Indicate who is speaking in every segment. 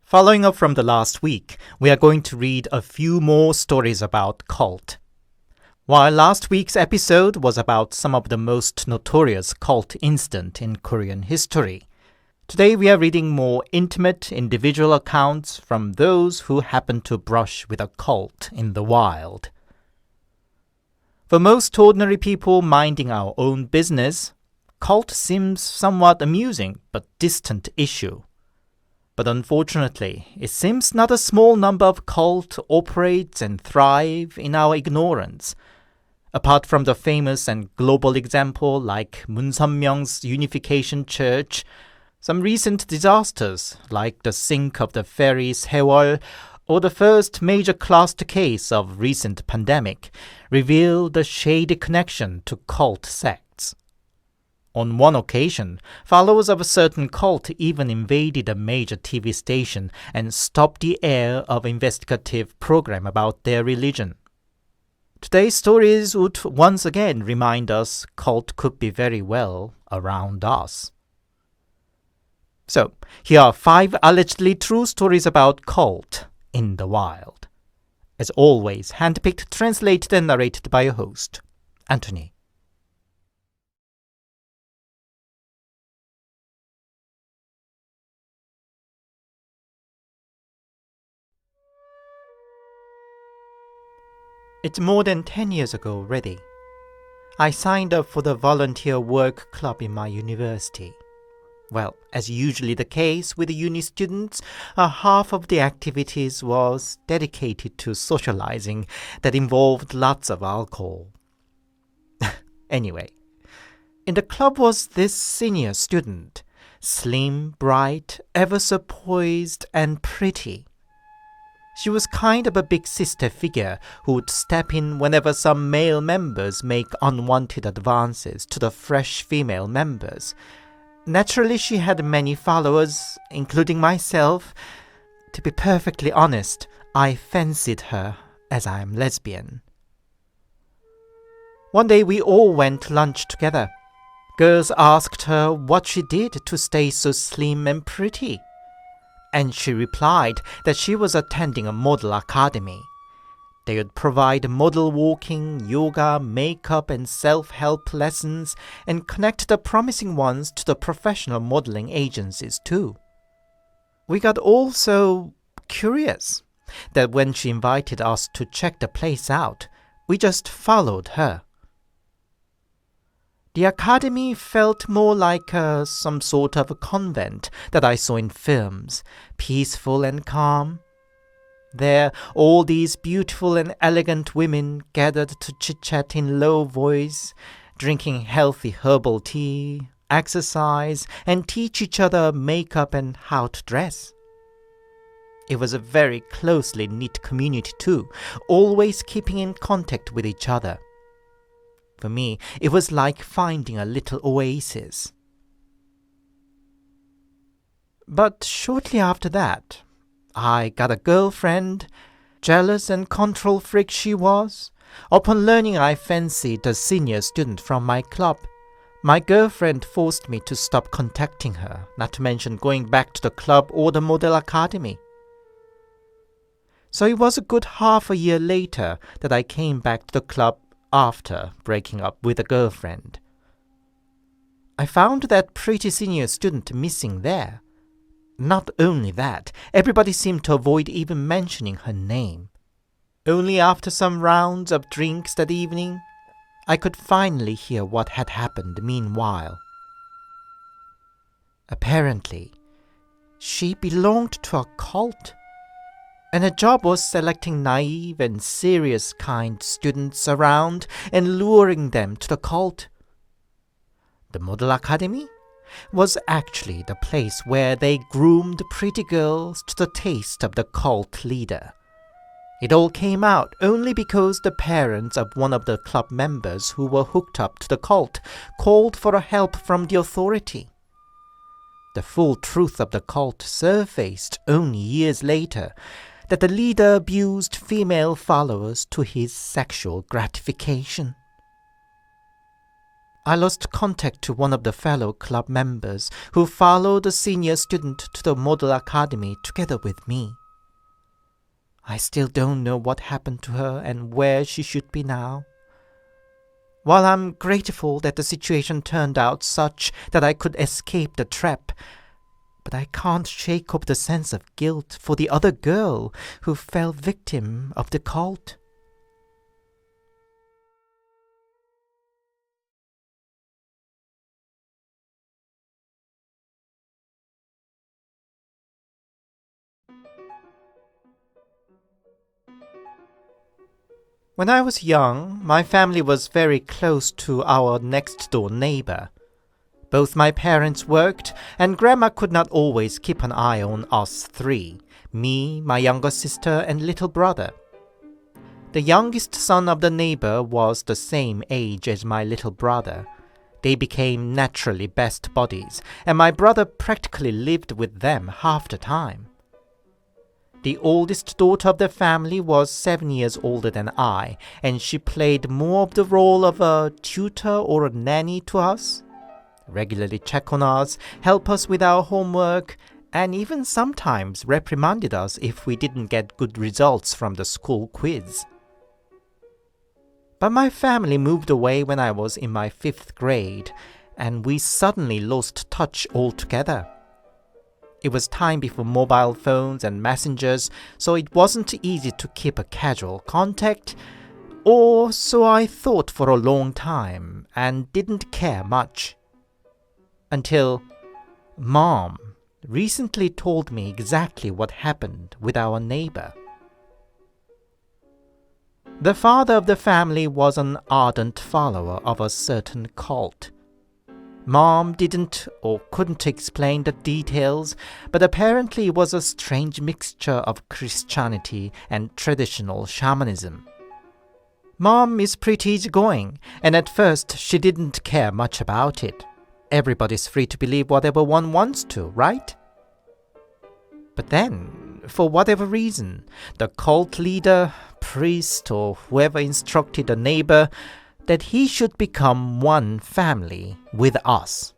Speaker 1: Following up from the last week, we are going to read a few more stories about cult. While last week's episode was about some of the most notorious cult incidents in Korean history, today we are reading more intimate individual accounts from those who happen to brush with a cult in the wild. For most ordinary people minding our own business, cult seems somewhat amusing but distant issue. But unfortunately, it seems not a small number of cults operate and thrive in our ignorance. Apart from the famous and global example like Munseonmyeong's Unification Church, some recent disasters like the sink of the ferry Sewol or the first major cluster case of recent pandemic reveal the shady connection to cult sects. On one occasion, followers of a certain cult even invaded a major TV station and stopped the air of investigative program about their religion. Today's stories would once again remind us cult could be very well around us. So, here are 5 allegedly true stories about cult in the wild. As always, handpicked, translated and narrated by your host, Anthony. It's more than 10 years ago already. I signed up for the volunteer work club in my university. Well, as usually the case with uni students, half of the activities was dedicated to socializing that involved lots of alcohol. Anyway, in the club was this senior student, slim, bright, ever so poised and pretty. She was kind of a big sister figure who would step in whenever some male members make unwanted advances to the fresh female members. Naturally, she had many followers, including myself. To be perfectly honest, I fancied her, as I am lesbian. One day we all went to lunch together. Girls asked her what she did to stay so slim and pretty. And she replied that she was attending a model academy. They would provide model walking, yoga, makeup, and self-help lessons and connect the promising ones to the professional modeling agencies too. We got all so curious that when she invited us to check the place out, we just followed her. The academy felt more like some sort of a convent that I saw in films, peaceful and calm. There, all these beautiful and elegant women gathered to chit-chat in low voice, drinking healthy herbal tea, exercise, and teach each other makeup and how to dress. It was a very closely knit community too, always keeping in contact with each other. For me, it was like finding a little oasis. But shortly after that, I got a girlfriend, jealous and control freak she was. Upon learning I fancied a senior student from my club, my girlfriend forced me to stop contacting her, not to mention going back to the club or the model academy. So it was a good half a year later that I came back to the club after breaking up with a girlfriend. I found that pretty senior student missing there. Not only that, everybody seemed to avoid even mentioning her name. Only after some rounds of drinks that evening, I could finally hear what had happened meanwhile. Apparently, she belonged to a cult, and her job was selecting naive and serious kind students around and luring them to the cult. The Model Academy was actually the place where they groomed pretty girls to the taste of the cult leader. It all came out only because the parents of one of the club members who were hooked up to the cult called for help from the authority. The full truth of the cult surfaced only years later, that the leader abused female followers to his sexual gratification. I lost contact to one of the fellow club members who followed the senior student to the model academy together with me. I still don't know what happened to her and where she should be now. While I'm grateful that the situation turned out such that I could escape the trap, but I can't shake off the sense of guilt for the other girl who fell victim of the cult. When I was young, my family was very close to our next-door neighbor. Both my parents worked, and Grandma could not always keep an eye on us three, me, my younger sister, and little brother. The youngest son of the neighbor was the same age as my little brother. They became naturally best buddies, and my brother practically lived with them half the time. The oldest daughter of the family was 7 years older than I, and she played more of the role of a tutor or a nanny to us, regularly check on us, help us with our homework, and even sometimes reprimanded us if we didn't get good results from the school quiz. But my family moved away when I was in my 5th grade, and we suddenly lost touch altogether. It was time before mobile phones and messengers, so it wasn't easy to keep a casual contact, or so I thought for a long time, and didn't care much. Until Mom recently told me exactly what happened with our neighbor. The father of the family was an ardent follower of a certain cult. Mom didn't or couldn't explain the details, but apparently it was a strange mixture of Christianity and traditional shamanism. Mom is pretty easygoing, and at first she didn't care much about it. Everybody's free to believe whatever one wants to, right? But then, for whatever reason, the cult leader, priest, or whoever instructed the neighbor that he should become one family with us.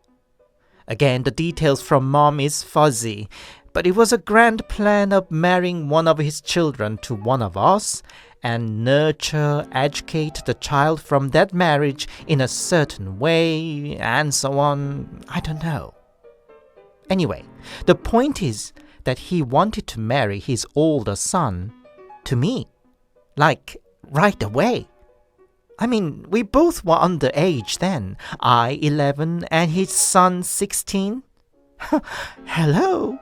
Speaker 1: Again, the details from Mom is fuzzy, but it was a grand plan of marrying one of his children to one of us and nurture, educate the child from that marriage in a certain way, and so on. I don't know. Anyway, the point is that he wanted to marry his older son to me, like right away. I mean, we both were underage then. I 11 and his son 16. Hello?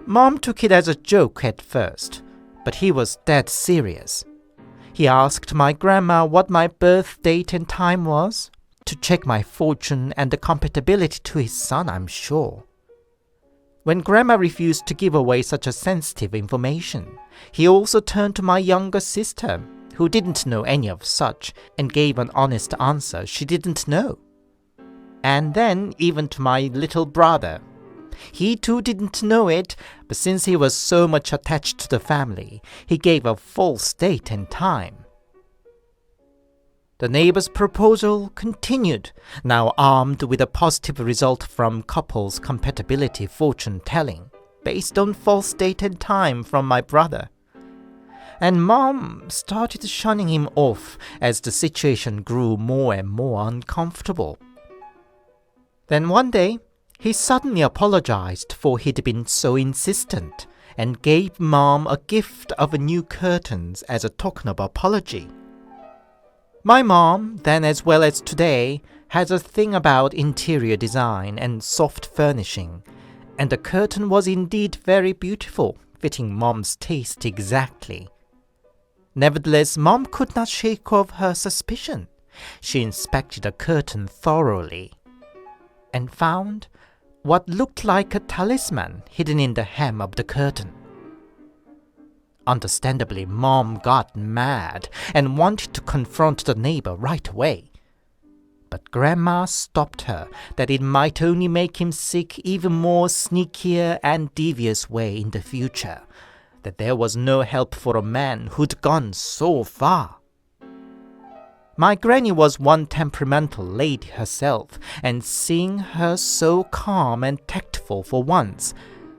Speaker 1: Mom took it as a joke at first, but he was dead serious. He asked my grandma what my birth date and time was, to check my fortune and the compatibility to his son, I'm sure. When Grandma refused to give away such a sensitive information, he also turned to my younger sister, who didn't know any of such, and gave an honest answer she didn't know. And then even to my little brother. He too didn't know it, but since he was so much attached to the family, he gave a false date and time. The neighbor's proposal continued, now armed with a positive result from couples' compatibility fortune-telling, based on false date and time from my brother. And Mom started shunning him off as the situation grew more and more uncomfortable. Then one day, he suddenly apologized for he'd been so insistent and gave Mom a gift of new curtains as a token of apology. My mom, then as well as today, has a thing about interior design and soft furnishing, and the curtain was indeed very beautiful, fitting Mom's taste exactly. Nevertheless, Mom could not shake off her suspicion. She inspected the curtain thoroughly and found what looked like a talisman hidden in the hem of the curtain. Understandably, Mom got mad and wanted to confront the neighbor right away. But Grandma stopped her that it might only make him sick even more sneakier and devious way in the future, that there was no help for a man who'd gone so far. My granny was one temperamental lady herself, and seeing her so calm and tactful for once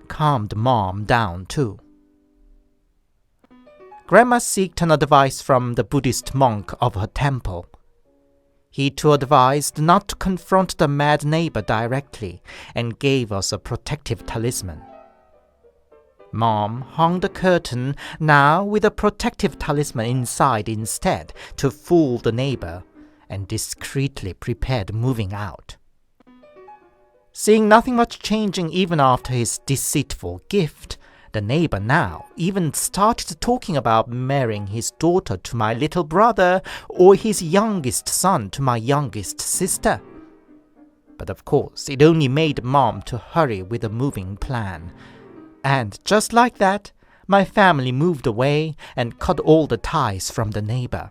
Speaker 1: calmed Mom down too. Grandma sought an advice from the Buddhist monk of her temple. He too advised not to confront the mad neighbor directly and gave us a protective talisman. Mom hung the curtain now with a protective talisman inside instead to fool the neighbor, and discreetly prepared moving out. Seeing nothing much changing even after his deceitful gift, the neighbor now even started talking about marrying his daughter to my little brother or his youngest son to my youngest sister. But of course, it only made Mom to hurry with the moving plan. And just like that, my family moved away and cut all the ties from the neighbor.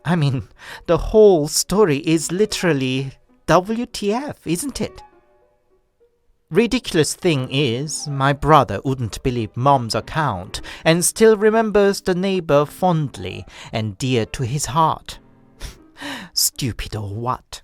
Speaker 1: I mean, the whole story is literally WTF, isn't it? Ridiculous thing is, my brother wouldn't believe Mom's account and still remembers the neighbor fondly and dear to his heart. Stupid or what?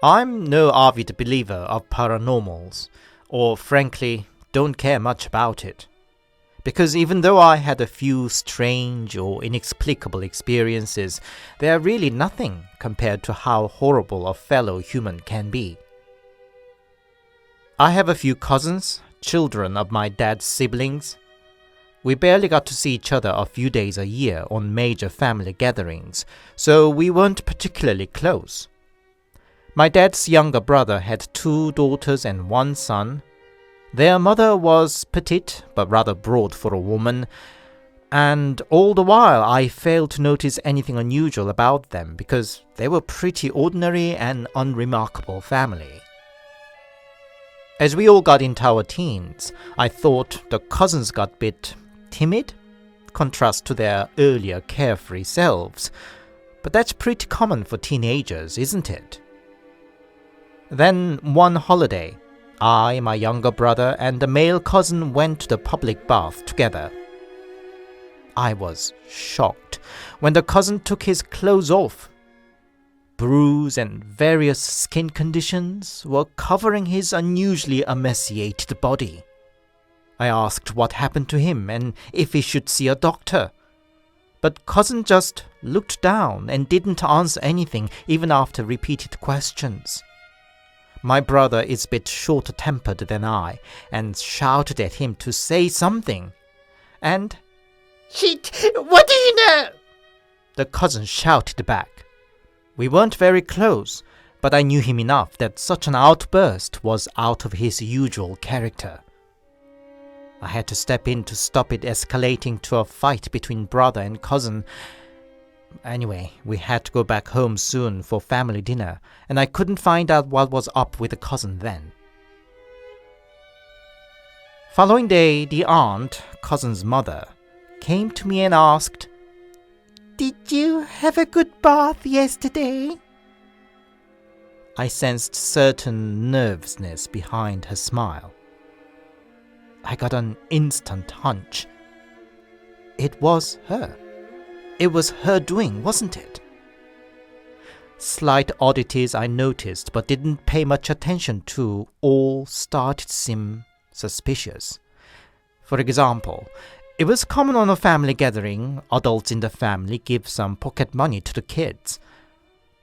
Speaker 1: I'm no avid believer of paranormals, or frankly, don't care much about it. Because even though I had a few strange or inexplicable experiences, they are really nothing compared to how horrible a fellow human can be. I have a few cousins, children of my dad's siblings. We barely got to see each other a few days a year on major family gatherings, so we weren't particularly close. My dad's younger brother had 2 daughters and 1 son. Their mother was petite, but rather broad for a woman, and all the while I failed to notice anything unusual about them because they were pretty ordinary and unremarkable family. As we all got into our teens, I thought the cousins got a bit timid, contrast to their earlier carefree selves, but that's pretty common for teenagers, isn't it? Then one holiday, I, my younger brother, and the male cousin went to the public bath together. I was shocked when the cousin took his clothes off. Bruise and various skin conditions were covering his unusually emaciated body. I asked what happened to him and if he should see a doctor. But cousin just looked down and didn't answer anything even after repeated questions. My brother is a bit shorter-tempered than I, and shouted at him to say something. And, "Shit, what do you know?" the cousin shouted back. We weren't very close, but I knew him enough that such an outburst was out of his usual character. I had to step in to stop it escalating to a fight between brother and cousin. Anyway, we had to go back home soon for family dinner, and I couldn't find out what was up with the cousin then. Following day, the aunt, cousin's mother, came to me and asked, "Did you have a good bath yesterday?" I sensed certain nervousness behind her smile. I got an instant hunch. It was her. It was her doing, wasn't it? Slight oddities I noticed but didn't pay much attention to all started to seem suspicious. For example, it was common on a family gathering, adults in the family give some pocket money to the kids.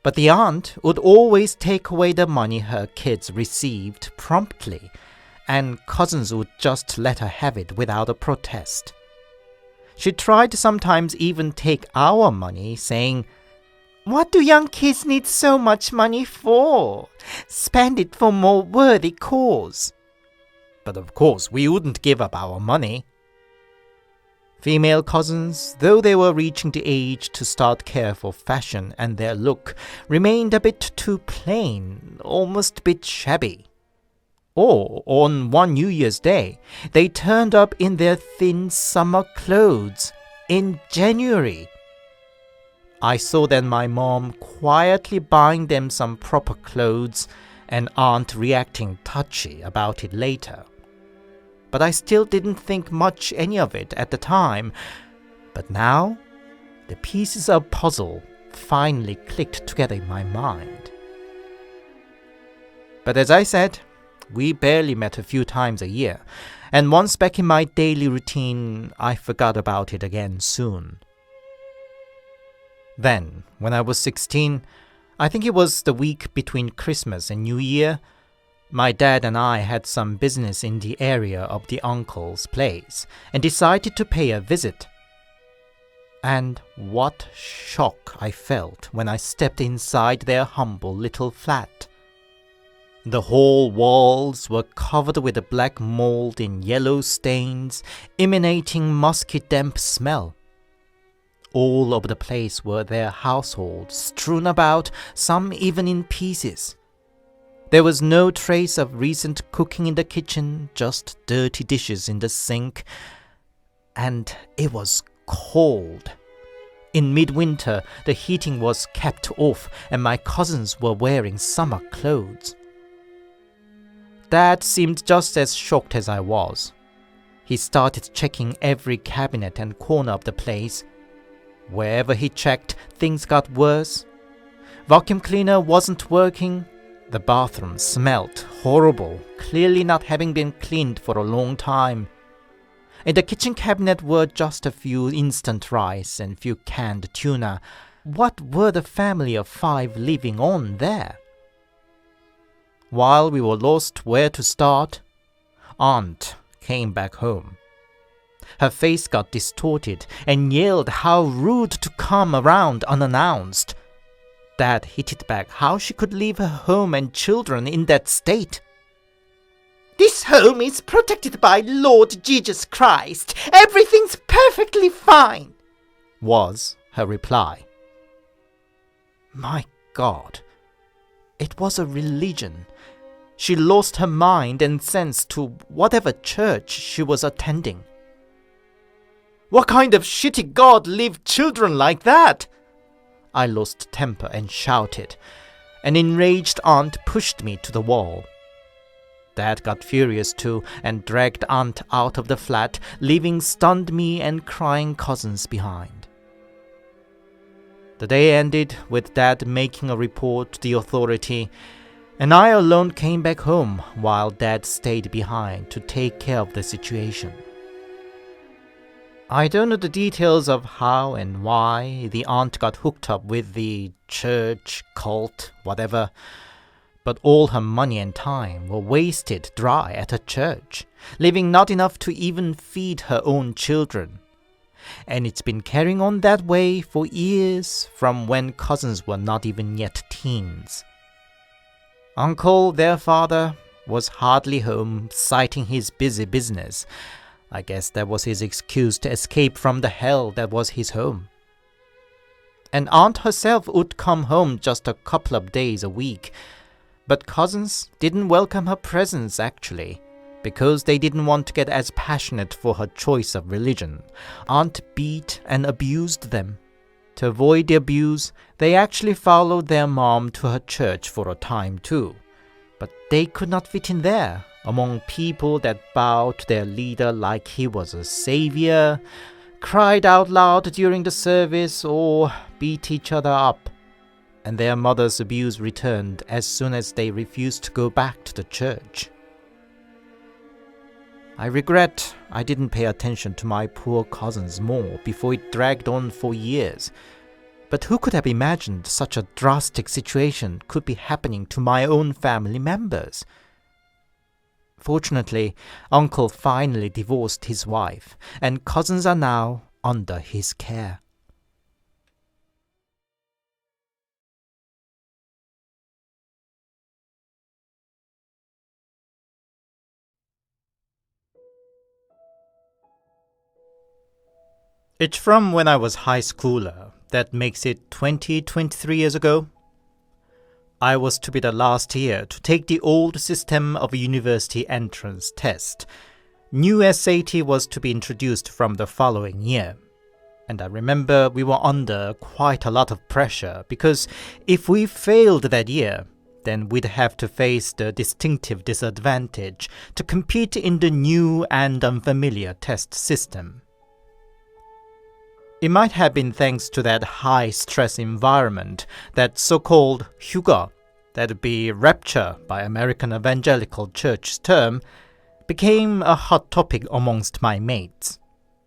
Speaker 1: But the aunt would always take away the money her kids received promptly, and cousins would just let her have it without a protest. She tried to sometimes even take our money, saying, "What do young kids need so much money for? Spend it for more worthy cause." But of course, we wouldn't give up our money. Female cousins, though they were reaching the age to start care for fashion and their look, remained a bit too plain, almost a bit shabby. Or, on one New Year's Day, they turned up in their thin summer clothes in January. I saw then my mom quietly buying them some proper clothes and Aunt reacting touchy about it later. But I still didn't think much any of it at the time. But now, the pieces of puzzle finally clicked together in my mind. But as I said, we barely met a few times a year, and once back in my daily routine, I forgot about it again soon. Then, when I was 16, I think it was the week between Christmas and New Year, my dad and I had some business in the area of the uncle's place and decided to pay a visit. And what shock I felt when I stepped inside their humble little flat. The whole walls were covered with a black mold in yellow stains, emanating musky damp smell. All over the place were their households, strewn about, some even in pieces. There was no trace of recent cooking in the kitchen, just dirty dishes in the sink. And it was cold. In midwinter, the heating was kept off, and my cousins were wearing summer clothes. Dad seemed just as shocked as I was. He started checking every cabinet and corner of the place. Wherever he checked, things got worse. Vacuum cleaner wasn't working. The bathroom smelled horrible, clearly not having been cleaned for a long time. In the kitchen cabinet were just a few instant rice and few canned tuna. What were the family of 5 living on there? While we were lost where to start, Aunt came back home. Her face got distorted and yelled how rude to come around unannounced. Dad hit it back how she could leave her home and children in that state. "This home is protected by Lord Jesus Christ. Everything's perfectly fine," was her reply. My God, it was a religion. She lost her mind and sense to whatever church she was attending. What kind of shitty God leave children like that? I lost temper and shouted. An enraged aunt pushed me to the wall. Dad got furious too and dragged Aunt out of the flat, leaving stunned me and crying cousins behind. The day ended with Dad making a report to the authority, and I alone came back home while Dad stayed behind to take care of the situation. I don't know the details of how and why the aunt got hooked up with the church, cult, whatever, but all her money and time were wasted dry at her church, leaving not enough to even feed her own children. And it's been carrying on that way for years, from when cousins were not even yet teens. Uncle, their father, was hardly home, citing his busy business. I guess that was his excuse to escape from the hell that was his home. And Aunt herself would come home just a couple of days a week. But cousins didn't welcome her presence, actually, because they didn't want to get as passionate for her choice of religion. Aunt beat and abused them. To avoid the abuse, they actually followed their mom to her church for a time too. But they could not fit in there, among people that bowed to their leader like he was a savior, cried out loud during the service, or beat each other up. And their mother's abuse returned as soon as they refused to go back to the church. I regret I didn't pay attention to my poor cousins more before it dragged on for years. But who could have imagined such a drastic situation could be happening to my own family members? Fortunately, Uncle finally divorced his wife, and cousins are now under his care. It's from when I was high schooler. That makes it 23 years ago. I was to be the last year to take the old system of a university entrance test. New SAT was to be introduced from the following year. And I remember we were under quite a lot of pressure because if we failed that year, then we'd have to face the distinctive disadvantage to compete in the new and unfamiliar test system. It might have been thanks to that high-stress environment, that so-called 휴가, that'd be rapture by American Evangelical Church term, became a hot topic amongst my mates.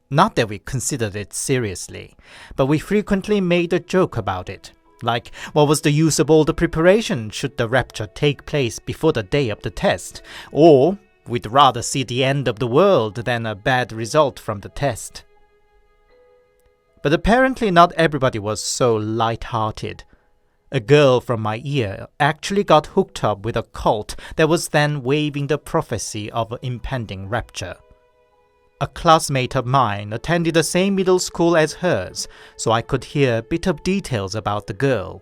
Speaker 1: Not that we considered it seriously, but we frequently made a joke about it. Like, what was the use of all the preparation should the rapture take place before the day of the test? Or, we'd rather see the end of the world than a bad result from the test. But apparently not everybody was so light-hearted. A girl from my year actually got hooked up with a cult that was then waving the prophecy of an impending rapture. A classmate of mine attended the same middle school as hers, so I could hear a bit of details about the girl.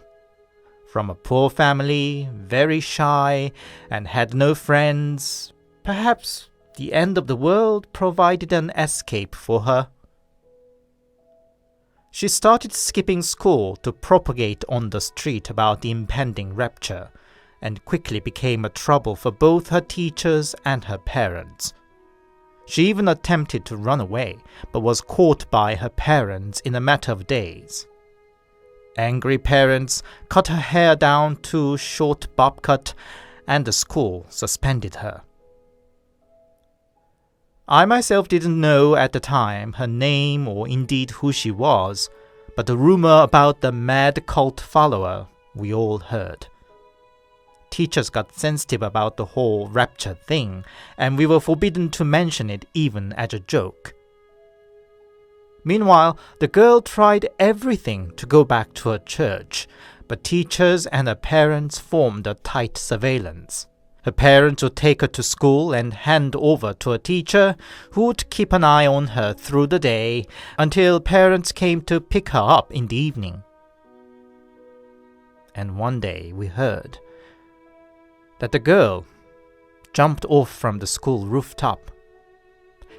Speaker 1: From a poor family, very shy, and had no friends, perhaps the end of the world provided an escape for her. She started skipping school to propagate on the street about the impending rapture, and quickly became a trouble for both her teachers and her parents. She even attempted to run away, but was caught by her parents in a matter of days. Angry parents cut her hair down to short bob cut, and the school suspended her. I myself didn't know at the time her name or indeed who she was, but the rumor about the mad cult follower we all heard. Teachers got sensitive about the whole rapture thing, and we were forbidden to mention it even as a joke. Meanwhile, the girl tried everything to go back to her church, but teachers and her parents formed a tight surveillance. Her parents would take her to school and hand over to a teacher who would keep an eye on her through the day until parents came to pick her up in the evening. And one day we heard that the girl jumped off from the school rooftop.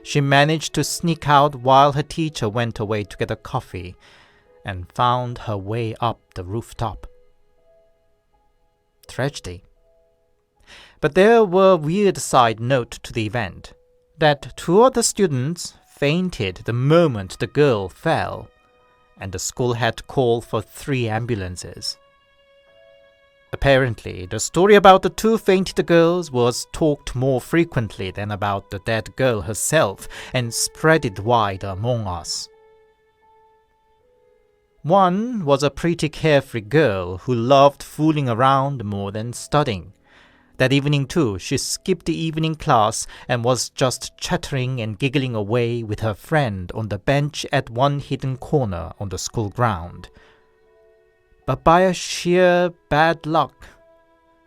Speaker 1: She managed to sneak out while her teacher went away to get a coffee and found her way up the rooftop. Tragedy. But there were a weird side note to the event, that two other students fainted the moment the girl fell, and the school had to call for 3 ambulances. Apparently, the story about the 2 fainted girls was talked more frequently than about the dead girl herself, and spread it wide among us. One was a pretty carefree girl who loved fooling around more than studying. That evening too, she skipped the evening class and was just chattering and giggling away with her friend on the bench at one hidden corner on the school ground. But by a sheer bad luck,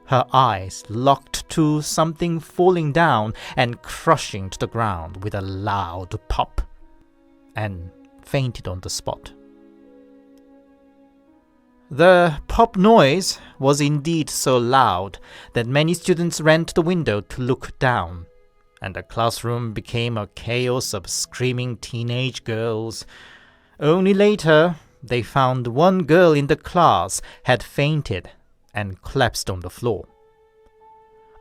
Speaker 1: her eyes locked to something falling down and crushing to the ground with a loud pop, and fainted on the spot. The pop noise was indeed so loud that many students ran to the window to look down, and the classroom became a chaos of screaming teenage girls. Only later, they found one girl in the class had fainted and collapsed on the floor.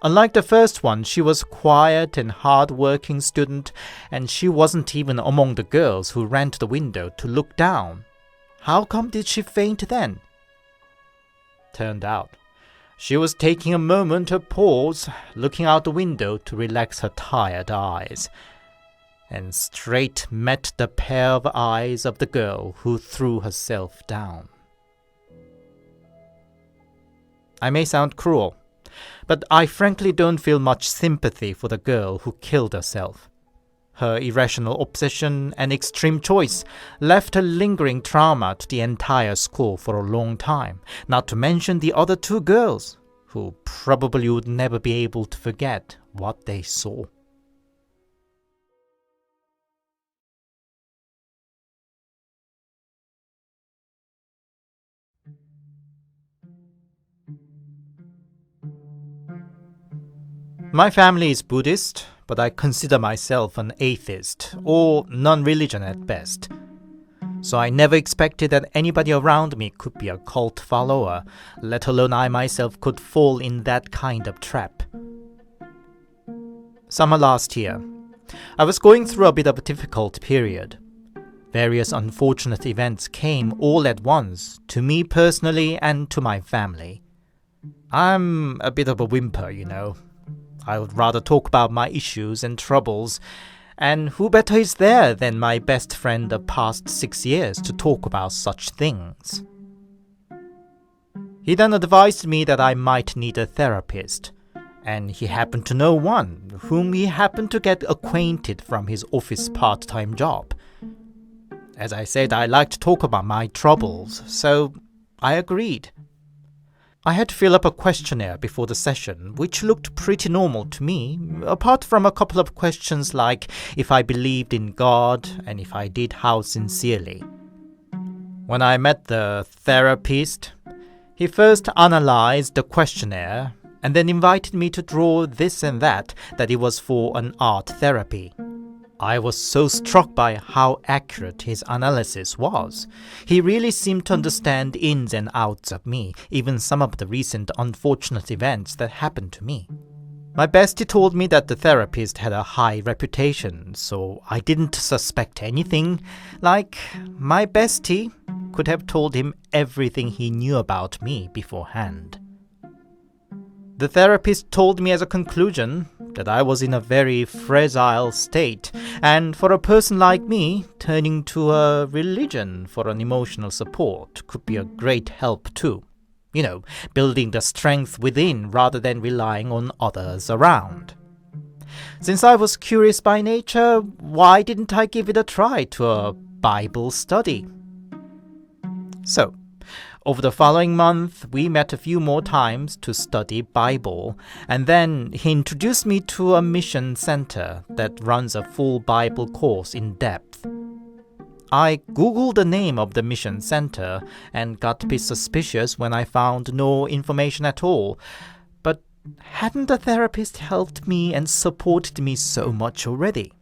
Speaker 1: Unlike the first one, she was a quiet and hard-working student, and she wasn't even among the girls who ran to the window to look down. How come did she faint then? Turned out, she was taking a moment of pause, looking out the window to relax her tired eyes, and straight met the pair of eyes of the girl who threw herself down. I may sound cruel, but I frankly don't feel much sympathy for the girl who killed herself. Her irrational obsession and extreme choice left a lingering trauma to the entire school for a long time, not to mention the other 2 girls, who probably would never be able to forget what they saw. My family is Buddhist, but I consider myself an atheist, or non-religion at best. So I never expected that anybody around me could be a cult follower, let alone I myself could fall in that kind of trap. Summer last year, I was going through a bit of a difficult period. Various unfortunate events came all at once, to me personally and to my family. I'm a bit of a whimper, I would rather talk about my issues and troubles, and who better is there than my best friend of past 6 years to talk about such things? He then advised me that I might need a therapist, and he happened to know one, whom he happened to get acquainted from his office part-time job. As I said, I like to talk about my troubles, so I agreed. I had to fill up a questionnaire before the session, which looked pretty normal to me, apart from a couple of questions like if I believed in God and if I did, how sincerely. When I met the therapist, he first analyzed the questionnaire and then invited me to draw this and that it was for an art therapy. I was so struck by how accurate his analysis was. He really seemed to understand ins and outs of me, even some of the recent unfortunate events that happened to me. My bestie told me that the therapist had a high reputation, so I didn't suspect anything. Like, my bestie could have told him everything he knew about me beforehand. The therapist told me as a conclusion that I was in a very fragile state, and for a person like me, turning to a religion for an emotional support could be a great help too. Building the strength within rather than relying on others around. Since I was curious by nature, why didn't I give it a try to a Bible study? So, over the following month, we met a few more times to study Bible, and then he introduced me to a mission center that runs a full Bible course in depth. I googled the name of the mission center and got a bit suspicious when I found no information at all. But hadn't the therapist helped me and supported me so much already?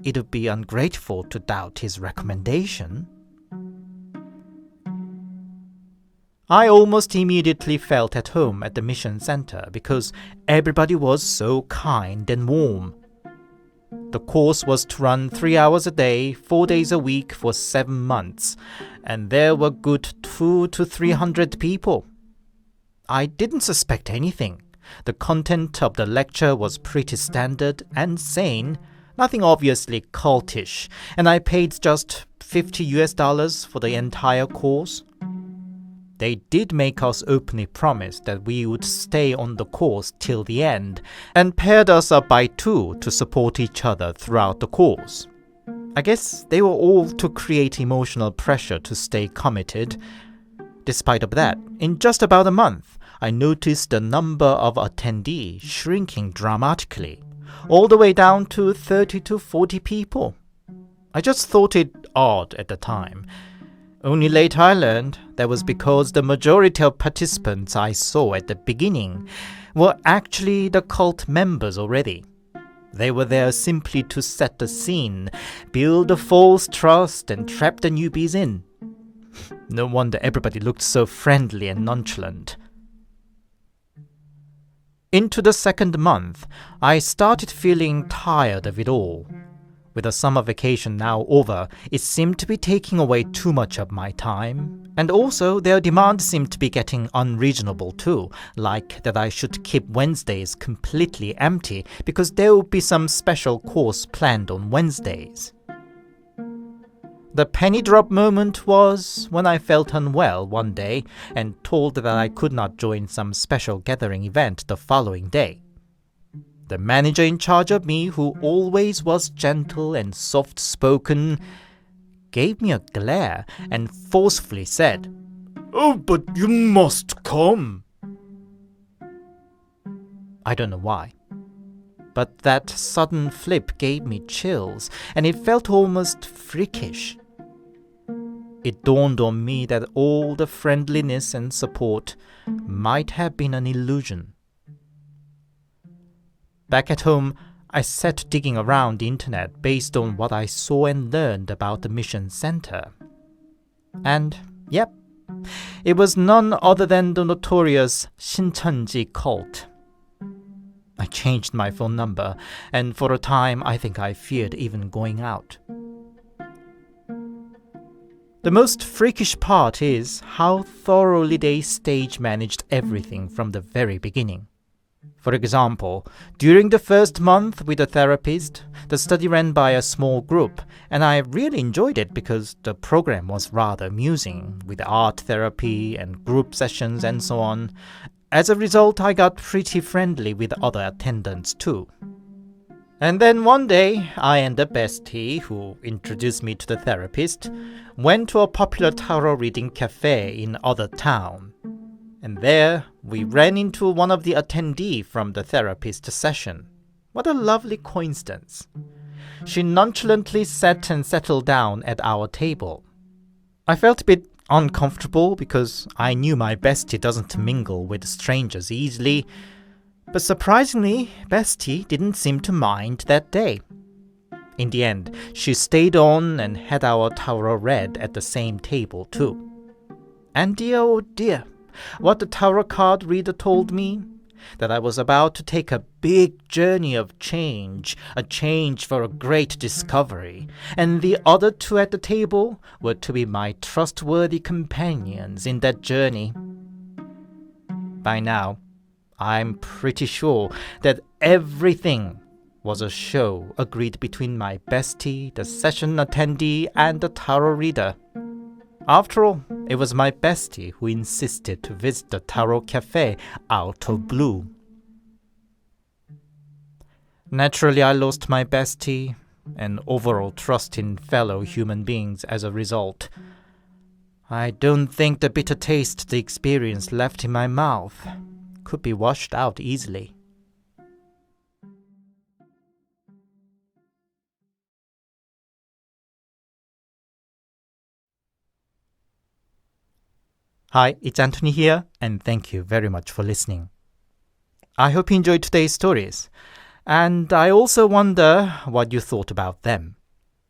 Speaker 1: It would be ungrateful to doubt his recommendation. I almost immediately felt at home at the mission center because everybody was so kind and warm. The course was to run 3 hours a day, 4 days a week for 7 months, and there were good 200 to 300 people. I didn't suspect anything. The content of the lecture was pretty standard and sane, nothing obviously cultish, and I paid just $50 for the entire course. They did make us openly promise that we would stay on the course till the end, and paired us up by 2 to support each other throughout the course. I guess they were all to create emotional pressure to stay committed. Despite of that, in just about a month, I noticed the number of attendees shrinking dramatically, all the way down to 30 to 40 people. I just thought it odd at the time. Only later I learned that was because the majority of participants I saw at the beginning were actually the cult members already. They were there simply to set the scene, build a false trust, and trap the newbies in. No wonder everybody looked so friendly and nonchalant. Into the second month, I started feeling tired of it all. With the summer vacation now over, it seemed to be taking away too much of my time. And also, their demands seemed to be getting unreasonable too, like that I should keep Wednesdays completely empty because there would be some special course planned on Wednesdays. The penny drop moment was when I felt unwell one day and told that I could not join some special gathering event the following day. The manager in charge of me, who always was gentle and soft-spoken, gave me a glare and forcefully said, "Oh, but you must come." I don't know why, but that sudden flip gave me chills, and it felt almost freakish. It dawned on me that all the friendliness and support might have been an illusion. Back at home, I sat digging around the internet based on what I saw and learned about the mission center. And, yep, it was none other than the notorious Shincheonji cult. I changed my phone number, and for a time I think I feared even going out. The most freakish part is how thoroughly they stage managed everything from the very beginning. For example, during the first month with a therapist, the study ran by a small group, and I really enjoyed it because the program was rather amusing, with art therapy and group sessions and so on. As a result, I got pretty friendly with other attendants too. And then one day, I and the bestie, who introduced me to the therapist, went to a popular tarot reading cafe in other town. And there, we ran into one of the attendees from the therapist session. What a lovely coincidence. She nonchalantly sat and settled down at our table. I felt a bit uncomfortable because I knew my bestie doesn't mingle with strangers easily, but surprisingly, bestie didn't seem to mind that day. In the end, she stayed on and had our tarot read at the same table too. And dear oh dear, what the tarot card reader told me? That I was about to take a big journey of change, a change for a great discovery, and the other two at the table were to be my trustworthy companions in that journey. By now, I'm pretty sure that everything was a show agreed between my bestie, the session attendee, and the tarot reader. After all, it was my bestie who insisted to visit the tarot cafe out of blue. Naturally, I lost my bestie and overall trust in fellow human beings as a result. I don't think the bitter taste the experience left in my mouth could be washed out easily. Hi, it's Anthony here, and thank you very much for listening. I hope you enjoyed today's stories, and I also wonder what you thought about them.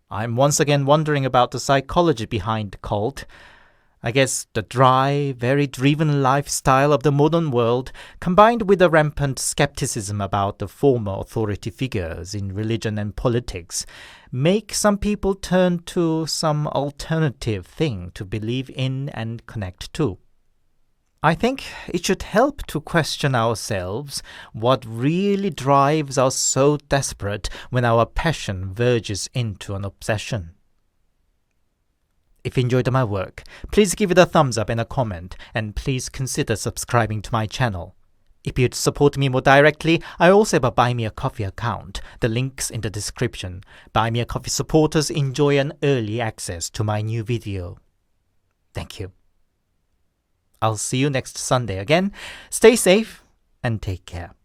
Speaker 1: I'm once again wondering about the psychology behind the cult. I guess the dry, very driven lifestyle of the modern world, combined with the rampant skepticism about the former authority figures in religion and politics, make some people turn to some alternative thing to believe in and connect to. I think it should help to question ourselves what really drives us so desperate when our passion verges into an obsession. If you enjoyed my work, please give it a thumbs up and a comment, and please consider subscribing to my channel. If you'd support me more directly, I also have a Buy Me a Coffee account. The link's in the description. Buy Me a Coffee supporters enjoy an early access to my new video. Thank you. I'll see you next Sunday again. Stay safe and take care.